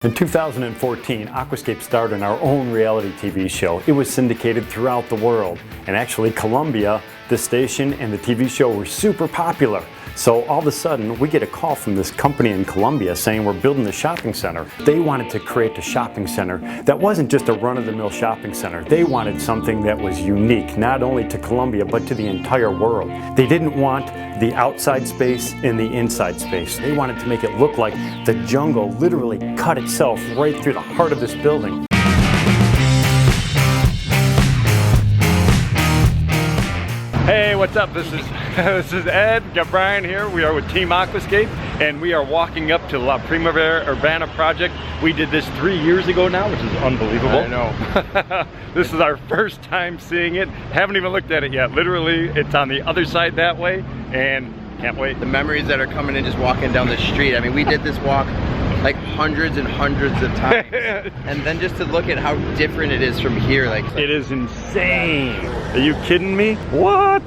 In 2014, Aquascape starred in our own reality TV show. It was syndicated throughout the world. And actually, Colombia, the station and the TV show were super popular. So all of a sudden, we get a call from this company in Colombia saying we're building a shopping center. They wanted to create a shopping center that wasn't just a run-of-the-mill shopping center. They wanted something that was unique, not only to Colombia, but to the entire world. They didn't want the outside space and the inside space. They wanted to make it look like the jungle literally cut itself right through the heart of this building. Hey, what's up? This is Ed. Got Brian here. We are with Team Aquascape, and we are walking up to La Primavera Urbana project. We did this 3 years ago now, which is unbelievable. I know. This is our first time seeing it. Haven't even looked at it yet. Literally, it's on the other side that way, and can't wait. The memories that are coming in just walking down the street. I mean, we did this walk like hundreds and hundreds of times. And then just to look at how different it is from here. Like it is insane. Are you kidding me? What?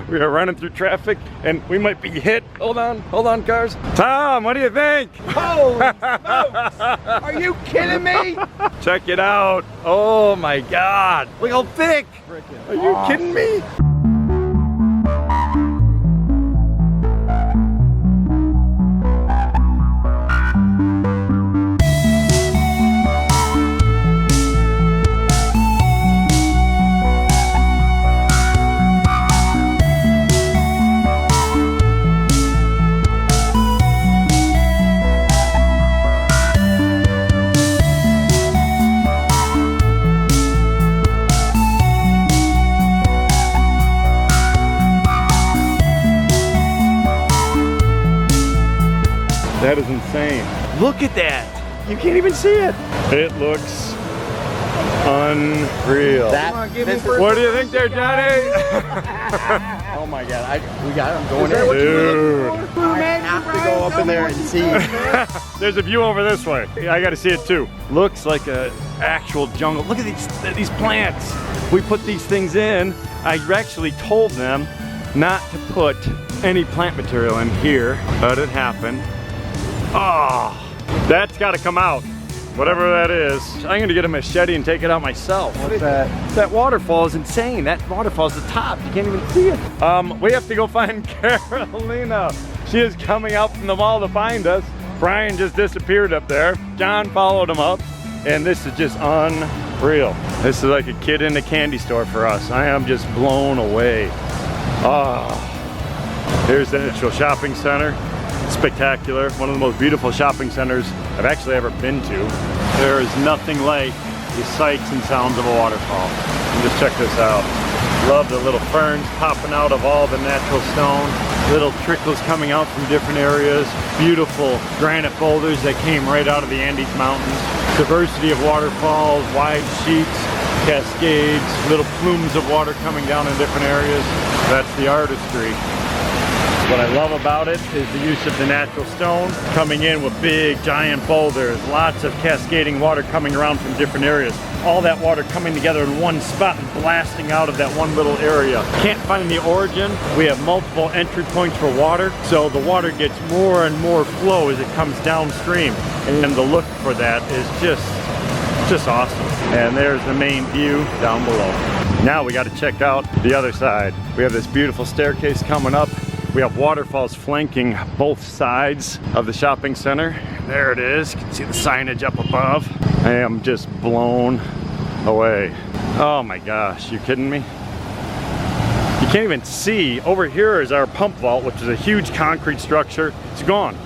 We are running through traffic and we might be hit. Hold on cars. Tom, what do you think? Holy smokes! Are you kidding me? Check it out. Oh my God. Look how thick. Are you kidding me? That is insane. Look at that. You can't even see it. It looks unreal. What do you think there, Johnny? Oh my God, I'm going in. Dude. I have to go up in there and see. There's a view over this way. I gotta see it too. Looks like an actual jungle. Look at these plants. We put these things in. I actually told them not to put any plant material in here, but it happened. Oh, that's got to come out, whatever that is. I'm gonna get a machete and take it out myself. What's that? That waterfall is insane. That waterfall's the top. You can't even see it. We have to go find Carolina. She is coming out from the mall to find us. Brian just disappeared up there. John followed him up, and this is just unreal. This is like a kid in a candy store for us. I am just blown away. Oh, here's the actual shopping center. Spectacular, one of the most beautiful shopping centers I've actually ever been to. There is nothing like the sights and sounds of a waterfall. And just check this out. Love the little ferns popping out of all the natural stone. Little trickles coming out from different areas. Beautiful granite boulders that came right out of the Andes Mountains. Diversity of waterfalls, wide sheets, cascades, little plumes of water coming down in different areas. That's the artistry. What I love about it is the use of the natural stone coming in with big giant boulders, lots of cascading water coming around from different areas. All that water coming together in one spot and blasting out of that one little area. Can't find the origin. We have multiple entry points for water, so the water gets more and more flow as it comes downstream. And the look for that is just awesome. And there's the main view down below. Now we got to check out the other side. We have this beautiful staircase coming up. We have waterfalls flanking both sides of the shopping center. There it is. You can see the signage up above. I am just blown away. Oh my gosh, you kidding me? You can't even see. Over here is our pump vault, which is a huge concrete structure. It's gone.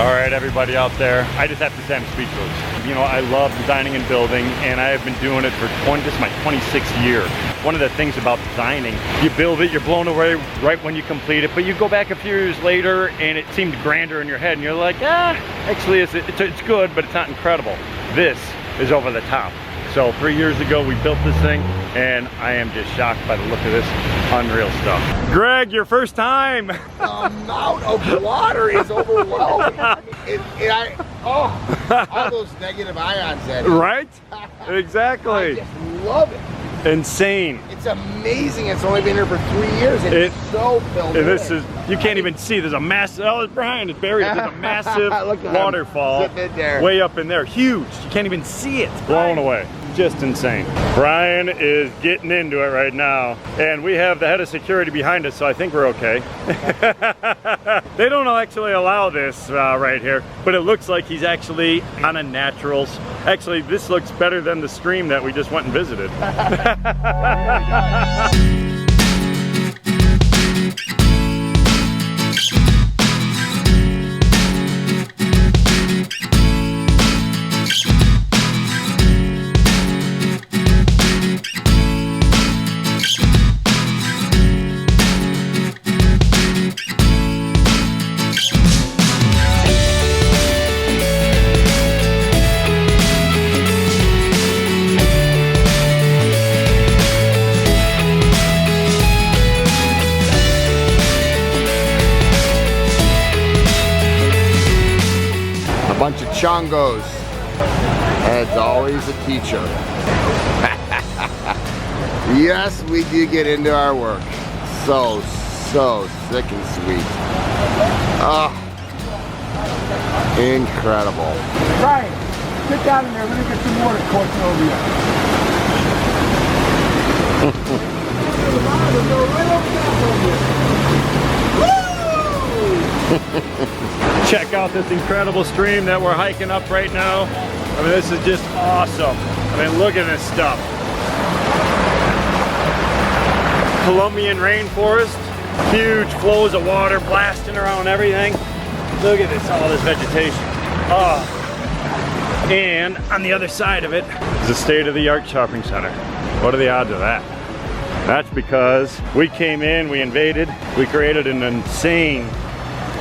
All right, everybody out there, I just have to say I'm speechless. You know, I love designing and building, and I have been doing it for this is my 26th year. One of the things about designing, you build it, you're blown away right when you complete it, but you go back a few years later and it seemed grander in your head, and you're like, actually it's good, but it's not incredible. This is over the top. So 3 years ago, we built this thing, and I am just shocked by the look of this unreal stuff. Greg, your first time. The amount of water is overwhelming. All those negative ions in it. Right? Exactly. I just love it. Insane. It's amazing. It's only been here for 3 years, and it's so filled in. This is, you can't even see. There's a massive, oh, it's Brian, it's buried. There's a massive waterfall way up in there. Huge. You can't even see it. Blown away. Just insane. Brian is getting into it right now, and we have the head of security behind us, so I think we're okay. They don't actually allow this right here, but it looks like he's actually on a naturals. Actually, this looks better than the stream that we just went and visited. Bunch of chongos. Ed's always a teacher. Yes, we do get into our work. So sick and sweet. Oh, incredible. Brian, sit down in there. Let me get some water coursing over you. Check out this incredible stream that we're hiking up right now. I mean, this is just awesome. I mean, look at this stuff. Colombian rainforest, huge flows of water blasting around everything. Look at this, all this vegetation. Oh. And on the other side of it is a state-of-the-art shopping center. What are the odds of that? That's because we came in, we invaded, we created an insane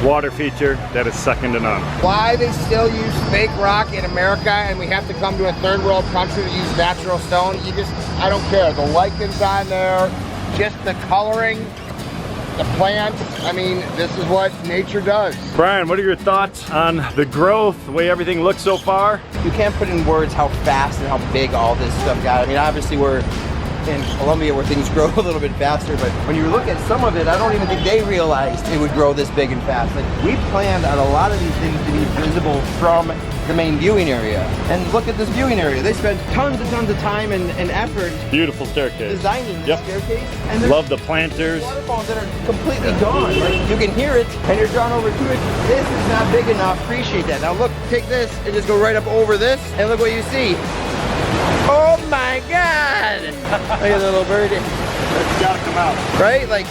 water feature that is second to none. Why they still use fake rock in America and we have to come to a third world country to use natural stone, I don't care. The lichens on there, just the coloring, the plant. I mean, this is what nature does. Brian, what are your thoughts on the growth, the way everything looks so far? You can't put in words how fast and how big all this stuff got. I mean, obviously we're in Colombia where things grow a little bit faster, but when you look at some of it, I don't even think they realized it would grow this big and fast. Like, we planned on a lot of these things to be visible from the main viewing area. And look at this viewing area. They spent tons of time and effort Beautiful staircase. designing this staircase. And there's Love the planters. waterfalls that are completely gone. Like, you can hear it and you're drawn over to it. This is not big enough. Appreciate that. Now look, take this and just go right up over this and look what you see. Oh my God! Look at the little birdie. It's gotta come out. Right? Like,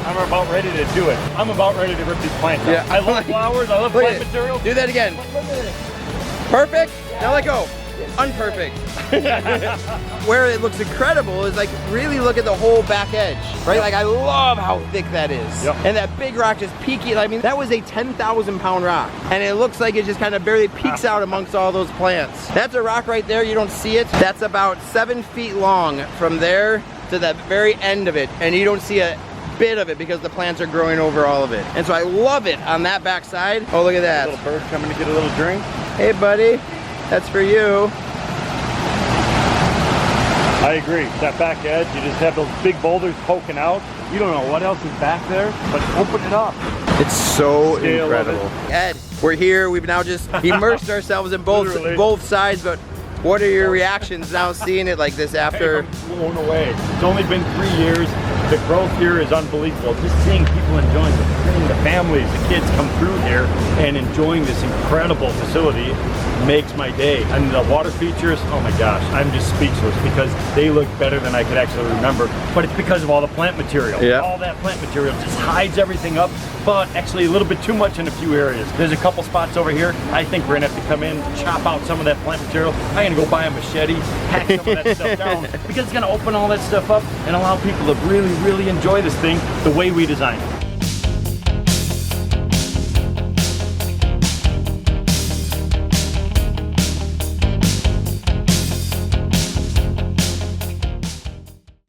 I'm about ready to do it. I'm about ready to rip these plants out. I love flowers, I love look plant at it. material. Do that again. Perfect? Now let go. Unperfect. Where it looks incredible is like, really look at the whole back edge, right? Like, I love how thick that is. And that big rock just peeking. I mean, that was a 10,000 pound rock. And it looks like it just kind of barely peeks out amongst all those plants. That's a rock right there. You don't see it. That's about 7 feet long from there to the very end of it. And you don't see a bit of it because the plants are growing over all of it. And so I love it on that back side. Oh, look at that. A little bird coming to get a little drink. Hey, buddy. That's for you. I agree. That back edge, you just have those big boulders poking out. You don't know what else is back there, but open it up. It's so Scale incredible. Ed, we're here. We've now just immersed ourselves in both sides, but what are your reactions now seeing it like this after? I'm blown away. It's only been 3 years. The growth here is unbelievable. Just seeing people enjoying it, seeing the families, the kids come through here and enjoying this incredible facility makes my day. And the water features, oh my gosh, I'm just speechless because they look better than I could actually remember. But it's because of all the plant material. Yeah. All that plant material just hides everything up, but actually a little bit too much in a few areas. There's a couple spots over here. I think we're gonna have to come in, chop out some of that plant material. I'm gonna go buy a machete, hack some of that stuff down, because it's gonna open all that stuff up and allow people to really, really enjoy this thing the way we designed it.